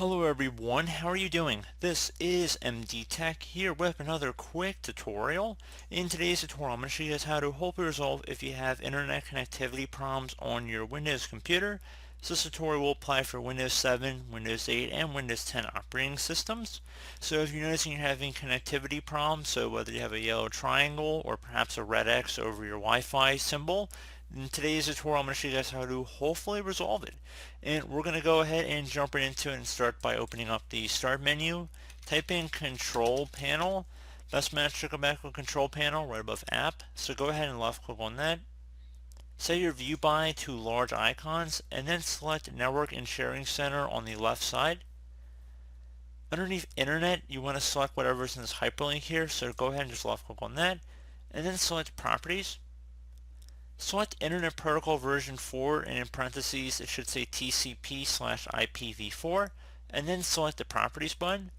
Hello everyone, how are you doing? This is MD Tech here with another quick tutorial. In today's tutorial, I'm going to show you guys how to hopefully resolve if you have internet connectivity problems on your Windows computer. So this tutorial will apply for Windows 7, Windows 8, and Windows 10 operating systems. So if you're noticing you're having connectivity problems, so whether you have a yellow triangle or perhaps a red X over your Wi-Fi symbol, in today's tutorial, I'm going to show you guys how to hopefully resolve it. And we're going to go ahead and jump right into it and start by opening up the Start menu. Type in Control Panel. Best match to go back with Control Panel right above App. So go ahead and left click on that. Set your view by to large icons and then select Network and Sharing Center on the left side. Underneath Internet, you want to select whatever's in this hyperlink here. So go ahead and just left click on that and then select Properties. Select Internet Protocol version 4 and in parentheses it should say TCP/IPv4 and then select the Properties button.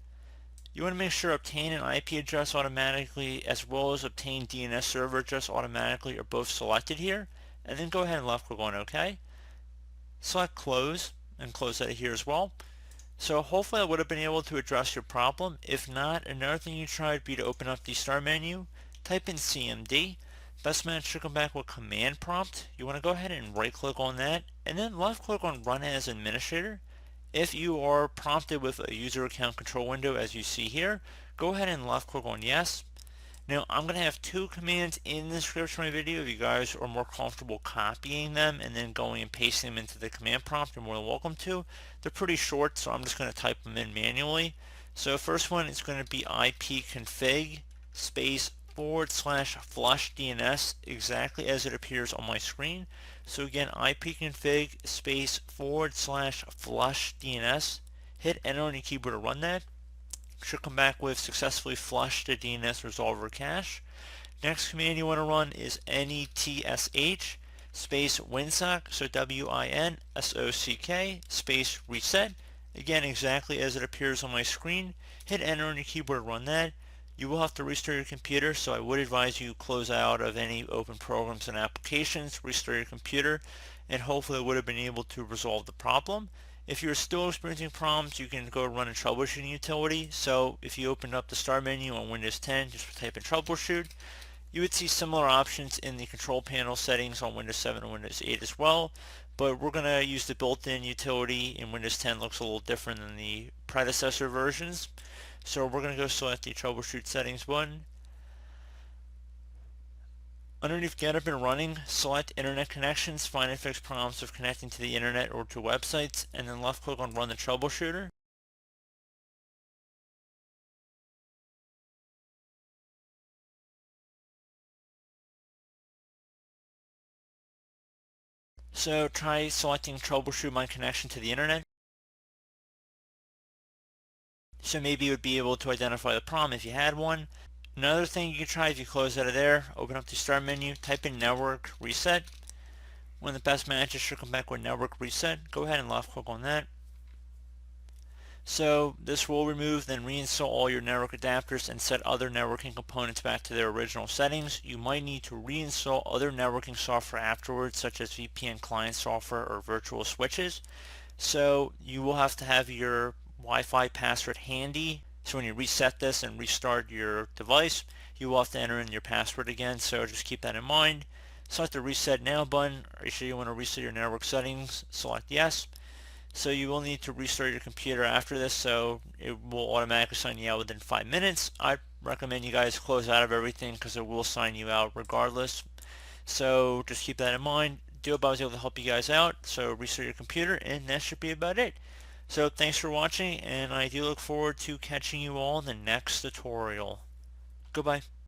You want to make sure Obtain an IP address automatically as well as Obtain DNS server address automatically are both selected here and then go ahead and left click on OK. Select Close and close that here as well. So hopefully I would have been able to address your problem. If not, another thing you try would be to open up the Start menu, type in CMD. Best match should come back with Command Prompt. You want to go ahead and right click on that and then left click on Run as Administrator. If you are prompted with a user account control window as you see here, go ahead and left click on Yes. Now I'm going to have two commands in the description of my video. If you guys are more comfortable copying them and then going and pasting them into the command prompt, you're more than welcome to. They're pretty short, so I'm just going to type them in manually. So first one is going to be ipconfig space /flushdns, exactly as it appears on my screen. So again, ipconfig space /flushdns. Hit enter on your keyboard to run that. Should come back with successfully flushed the DNS resolver cache. Next command you want to run is netsh space winsock, so winsock space reset. Again, exactly as it appears on my screen. Hit enter on your keyboard to run that. You will have to restart your computer, so I would advise you close out of any open programs and applications, restart your computer, and hopefully it would have been able to resolve the problem. If you're still experiencing problems, you can go run a troubleshooting utility. So if you open up the Start menu on Windows 10, just type in Troubleshoot. You would see similar options in the control panel settings on Windows 7 and Windows 8 as well, but we're going to use the built-in utility in Windows 10. Looks a little different than the predecessor versions. So we're going to go select the Troubleshoot settings button. Underneath Get Up and Running, select Internet Connections, find and fix problems of connecting to the Internet or to websites, and then left click on Run the Troubleshooter. So try selecting Troubleshoot my connection to the Internet. So maybe you would be able to identify the problem if you had one. Another thing you can try if you close out of there, open up the Start menu, type in Network Reset. One of the best matches should come back with Network Reset. Go ahead and left click on that. So this will remove, then reinstall all your network adapters and set other networking components back to their original settings. You might need to reinstall other networking software afterwards, such as VPN client software or virtual switches. So you will have to have your Wi-Fi password handy. So when you reset this and restart your device, you will have to enter in your password again. So just keep that in mind. Select the Reset Now button. Are you sure you want to reset your network settings? Select Yes. So you will need to restart your computer after this, so it will automatically sign you out within 5 minutes. I recommend you guys close out of everything because it will sign you out regardless. So just keep that in mind. Do hope I was able to help you guys out. So restart your computer and that should be about it. So thanks for watching, and I do look forward to catching you all in the next tutorial. Goodbye.